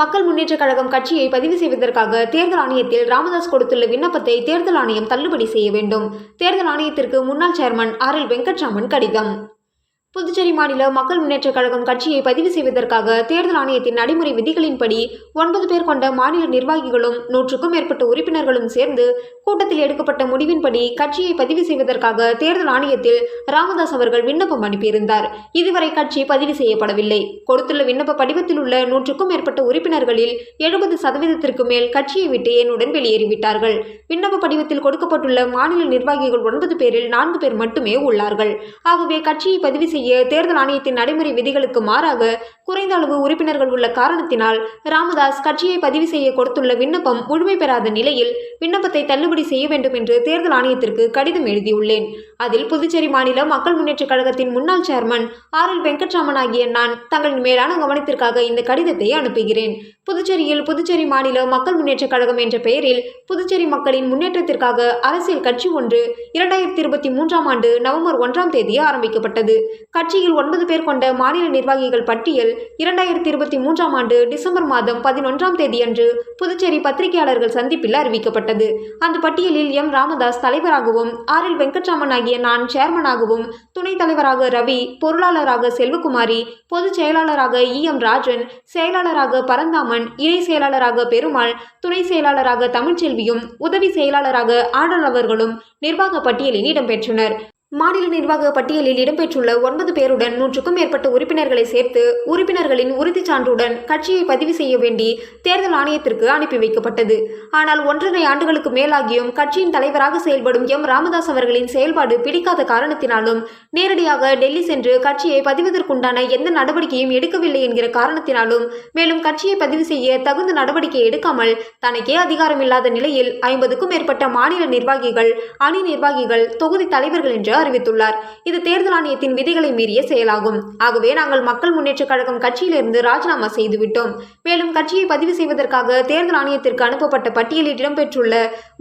மக்கள் முன்னேற்றக் கழகம் கட்சியை பதிவு செய்வதற்காக தேர்தல் ஆணையத்தில் ராமதாஸ் கொடுத்துள்ள விண்ணப்பத்தை தேர்தல் ஆணையம் தள்ளுபடி செய்ய வேண்டும். தேர்தல் ஆணையத்திற்கு முன்னாள் சேர்மன் RL வெங்கட்ராமன் கடிதம். புதுச்சேரி மாநில மக்கள் முன்னேற்றக் கழகம் கட்சியை பதிவு செய்வதற்காக தேர்தல் ஆணையத்தின் நடைமுறை விதிகளின்படி 9 பேர் கொண்ட மாநில நிர்வாகிகளும் 100க்கும் மேற்பட்ட உறுப்பினர்களும் சேர்ந்து கூட்டத்தில் எடுக்கப்பட்ட முடிவின்படி கட்சியை பதிவு செய்வதற்காக தேர்தல் ஆணையத்தில் ராமதாஸ் அவர்கள் விண்ணப்பம் அனுப்பியிருந்தார். இதுவரை கட்சி பதிவு செய்யப்படவில்லை. கொடுத்துள்ள விண்ணப்ப படிவத்தில் உள்ள 100க்கும் மேற்பட்ட உறுப்பினர்களில் 70% மேல் கட்சியை விட்டு என்னுடன் வெளியேறிவிட்டார்கள். விண்ணப்ப படிவத்தில் கொடுக்கப்பட்டுள்ள மாநில நிர்வாகிகள் 9 பேரில் 4 பேர் மட்டுமே உள்ளார்கள். ஆகவே கட்சியை பதிவு செய்ய தேர்தல் ஆணையத்தின் நடைமுறை விதிகளுக்கு மாறாக குறைந்த அளவு உறுப்பினர்கள் உள்ள காரணத்தினால் ராமதாஸ் கட்சியை பதிவு செய்ய கொடுத்துள்ள விண்ணப்பம் முழுமை பெறாத நிலையில் விண்ணப்பத்தை தள்ளுபடி செய்ய வேண்டும் என்று தேர்தல் ஆணையத்திற்கு கடிதம் எழுதியுள்ளேன். அதில் புதுச்சேரி மாநில மக்கள் முன்னேற்றக் கழகத்தின் முன்னாள் சேர்மன் RL வெங்கட்ராமன் ஆகிய நான் தங்களின் மேலான கவனத்திற்காக இந்த கடிதத்தை அனுப்புகிறேன். புதுச்சேரியில் புதுச்சேரி மாநில மக்கள் முன்னேற்றக் கழகம் என்ற பெயரில் புதுச்சேரி மக்களின் முன்னேற்றத்திற்காக அரசியல் கட்சி ஒன்று 2023ஆம் ஆண்டு நவம்பர் 1ஆம் தேதி ஆரம்பிக்கப்பட்டது. கட்சியில் 9 பேர் கொண்ட மாநில நிர்வாகிகள் பட்டியல் 2023ஆம் ஆண்டு டிசம்பர் மாதம் 11ஆம் தேதி அன்று புதுச்சேரி பத்திரிகையாளர்கள் சந்திப்பில் அறிவிக்கப்பட்டது. அந்த பட்டியலில் ராமதாஸ் தலைவராகவும் RL வெங்கட்ராமன் ஆகிய நான் சேர்மனாகவும், துணைத் தலைவராக ரவி, பொருளாளராக செல்வகுமாரி, பொதுச் செயலாளராக ராஜன், செயலாளராக பரந்தாமன், இணை செயலாளராக பெருமாள், துணை செயலாளராக தமிழ்ச்செல்வியும், உதவி செயலாளராக ஆண்டல் அவர்களும் நிர்வாக பட்டியலில் இடம்பெற்றனர். மாநில நிர்வாக பட்டியலில் இடம்பெற்றுள்ள 9 பேருடன் 100க்கும் மேற்பட்ட உறுப்பினர்களை சேர்த்து உறுப்பினர்களின் உறுதிச் சான்றுடன் கட்சியை பதிவு செய்ய வேண்டி தேர்தல் ஆணையத்திற்கு அனுப்பி வைக்கப்பட்டது. ஆனால் 1.5 ஆண்டுகளுக்கு மேலாகியும் கட்சியின் தலைவராக செயல்படும் ராமதாஸ் அவர்களின் செயல்பாடு பிடிக்காத காரணத்தினாலும் நேரடியாக டெல்லி சென்று கட்சியை பதிவதற்குண்டான எந்த நடவடிக்கையும் எடுக்கவில்லை என்கிற காரணத்தினாலும் மேலும் கட்சியை பதிவு செய்ய தகுந்த நடவடிக்கை எடுக்காமல் தனக்கே அதிகாரம் இல்லாத நிலையில் 50க்கும் மேற்பட்ட மாநில நிர்வாகிகள், அணி நிர்வாகிகள், தொகுதி தலைவர்கள் என்று அறிவித்துள்ளார். இது தேர்தல் ஆணையத்தின் விதிகளை மீறிய செயலாகும். ஆகவே நாங்கள் மக்கள் முன்னேற்றக் கழகம் கட்சியிலிருந்து ராஜினாமா செய்துவிட்டோம். மேலும் கட்சியை பதிவு செய்வதற்காக தேர்தல் ஆணையத்திற்கு அனுப்பப்பட்ட பட்டியலில் இடம்பெற்றுள்ள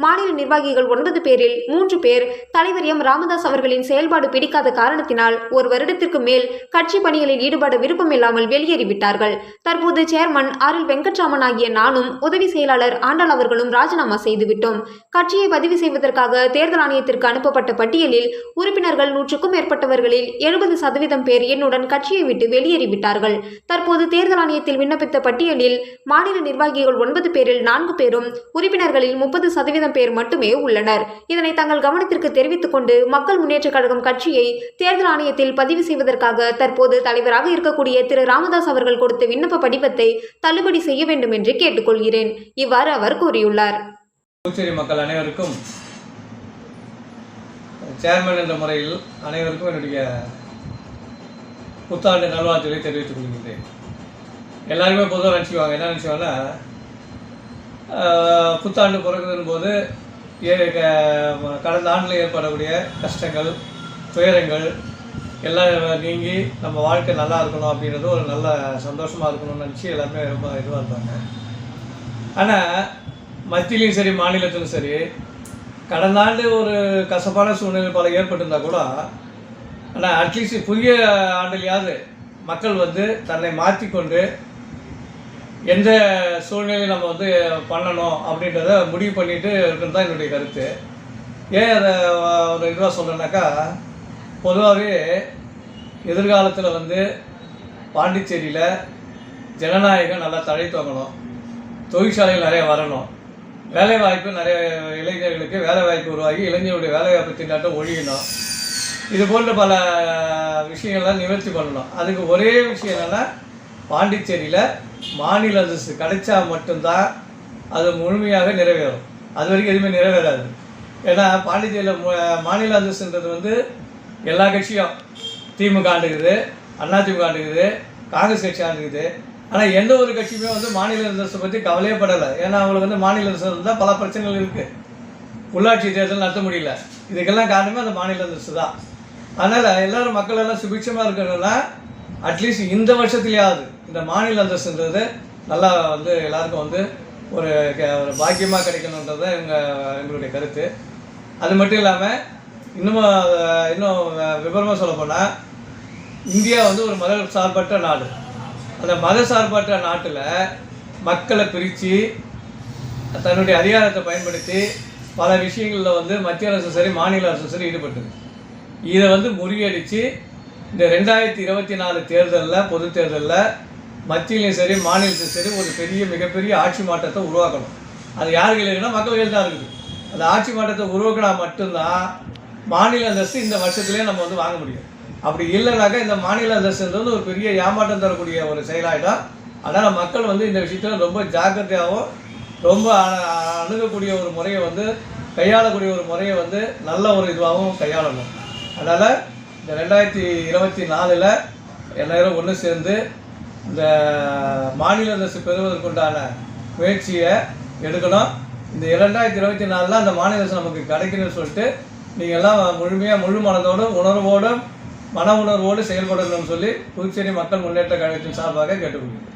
மாநில நிர்வாகிகள் 9 பேரில் 3 பேர் தலைவர் ராமதாஸ் அவர்களின் செயல்பாடு பிடிக்காத காரணத்தினால் 1 வருடத்திற்கு மேல் கட்சி பணிகளில் ஈடுபட விருப்பமில்லாமல் வெளியேறிவிட்டார்கள். தற்போது சேர்மன் RL வெங்கட்ராமன் ஆகிய நானும் உதவி செயலாளர் ஆண்டாள் அவர்களும் ராஜினாமா செய்துவிட்டோம். கட்சியை பதிவு செய்வதற்காக தேர்தல் ஆணையத்திற்கு அனுப்பப்பட்ட பட்டியலில் உறுப்பினர்கள் 100க்கும் மேற்பட்டவர்களில் 70% பேர் என்னுடன் கட்சியை விட்டு வெளியேறிவிட்டார்கள். தற்போது தேர்தல் ஆணையத்தில் விண்ணப்பித்த பட்டியலில் மாநில நிர்வாகிகள் 9 பேரில் 4 பேரும், உறுப்பினர்களில் 30% பேர் மட்டுமே உள்ளனர். இதனை தங்கள் கவனத்திற்கு தெரிவித்துக் கொண்டு மக்கள் முன்னேற்றக் கழகம் கட்சியை தேர்தல் ஆணையத்தில் பதிவு செய்வதற்காக தற்போது தலைவராக இருக்கக்கூடிய திரு ராமதாஸ் அவர்கள் கொடுத்த விண்ணப்ப படிவத்தை தள்ளுபடி செய்ய வேண்டும் என்று கேட்டுக்கொள்கிறேன். இவ்வாறு அவர் கூறியுள்ளார். புதுச்சேரி மக்கள் அனைவருக்கும், சேர்மன் என்ற முறையில் அனைவருக்கும் என்னுடைய புத்தாண்டு நல்வாழ்த்துக்களை தெரிவித்துக் கொள்கின்றேன். எல்லாருமே பொதுவாக நினச்சிக்குவாங்க, என்ன நினச்சிவாங்கன்னா, புத்தாண்டு பிறகுதுன்னு போது கடந்த ஆண்டில் ஏற்படக்கூடிய கஷ்டங்கள், துயரங்கள் எல்லாம் நீங்கி நம்ம வாழ்க்கை நல்லா இருக்கணும் அப்படின்றது ஒரு நல்ல சந்தோஷமாக இருக்கணும்னு நினச்சி எல்லாருமே ரொம்ப இதுவாக இருப்பாங்க. ஆனால் மத்தியிலையும் சரி, மாநிலத்திலும் சரி, கடந்த ஆண்டு ஒரு கசப்பான சூழ்நிலை பல ஏற்பட்டிருந்தால் கூட, ஆனால் அட்லீஸ்ட் புதிய ஆண்டிலையாவது மக்கள் தன்னை மாற்றிக்கொண்டு எந்த சூழ்நிலையை நம்ம பண்ணணும் அப்படின்றத முடிவு பண்ணிட்டு இருக்கிறது தான் என்னுடைய கருத்து. ஏன் அதை ஒரு இதுவாக சொல்கிறேன்னாக்கா, பொதுவாகவே எதிர்காலத்தில் பாண்டிச்சேரியில் ஜனநாயகம் நல்லா தழைத்தோங்கணும், தொழிற்சாலைகள் நிறைய வரணும், வேலைவாய்ப்பு நிறைய இளைஞர்களுக்கு வேலைவாய்ப்பு உருவாகி இளைஞர்களுடைய வேலைவாய்ப்பு திண்டாட்டம் ஒழியணும். இது போன்ற பல விஷயங்கள்லாம் நிவர்த்தி பண்ணணும். அதுக்கு ஒரே விஷயம் என்னென்னா, பாண்டிச்சேரியில் மாநில அந்தஸ்து கிடைச்சா மட்டும்தான் அது முழுமையாக நிறைவேறும். அது வரைக்கும் எதுவுமே நிறைவேறாது. ஏன்னா பாண்டிச்சேரியில் மாநில அந்தஸ்துன்றது எல்லா கட்சியும், திமுக ஆண்டுக்குது, அதிமுக ஆண்டுக்குது, காங்கிரஸ் கட்சி ஆண்டுக்குது. ஆனால் எந்த ஒரு கட்சியுமே மாநில அந்தஸ்தை பற்றி கவலையே படலை. ஏன்னா அவங்களுக்கு மாநில அந்தஸ்து இருந்தால் பல பிரச்சனைகள் இருக்குது. உள்ளாட்சி தேர்தல் நடத்த முடியல. இதுக்கெல்லாம் காரணமே அந்த மாநில அந்தஸ்து தான். அதனால் எல்லோரும் மக்கள் எல்லாம் சுபிட்சமாக இருக்கணும்னா அட்லீஸ்ட் இந்த வருஷத்துலையாவது இந்த மாநில அந்தஸ்துன்றது நல்லா எல்லாருக்கும் ஒரு பாக்கியமாக கிடைக்கணுன்றது தான் எங்களுடைய கருத்து. அது மட்டும் இல்லாமல் இன்னும் விவரமாக சொல்லப்போனால், இந்தியா ஒரு மத சார்பற்ற நாடு. அந்த மத சார்பற்ற நாட்டில் மக்களை பிரித்து தன்னுடைய அதிகாரத்தை பயன்படுத்தி பல விஷயங்களில் வந்து மத்திய அரசும் சரி மாநில அரசும் சரி ஈடுபட்டது. இதை வந்து முறியடித்து இந்த 2024 தேர்தலில் பொது தேர்தலில் மத்தியிலையும் சரி மாநிலத்திலும் சரி ஒரு மிகப்பெரிய ஆட்சி மாற்றத்தை உருவாக்கணும். அது யார் கையில்னா மக்கள் கையில் தான் இருக்குது. அந்த ஆட்சி மாற்றத்தை உருவாக்கினா மட்டும்தான் மாநில அந்தஸ்து இந்த வருஷத்துலேயே நம்ம வந்து வாங்க முடியும். அப்படி இல்லைனாக்கா இந்த மாநில அந்தஸ்து வந்து ஒரு பெரிய ஏமாற்றம் தரக்கூடிய ஒரு செயலாகிடும். அதனால் மக்கள் வந்து இந்த விஷயத்தில் ரொம்ப ஜாக்கிரதையாகவும் ரொம்ப அணுகக்கூடிய ஒரு முறையை வந்து கையாளக்கூடிய ஒரு முறையை வந்து நல்ல ஒரு இதுவாகவும் கையாளணும். அதனால் இந்த 2024 எல்லாரும் ஒன்று சேர்ந்து இந்த மாநில அந்தஸ்து பெறுவதற்குண்டான முயற்சியை எடுக்கணும். இந்த 2024 அந்த மாநில அரசு நமக்கு கிடைக்கணும்னு சொல்லிட்டு நீங்கள் எல்லாம் முழு மனதோடும் உணர்வோடும் மன உணர்வோடு செயல்படணும்னு சொல்லி புதுச்சேரி மக்கள் முன்னேற்ற கழகத்தின் சார்பாக கேட்டுக்கொள்கிறேன்.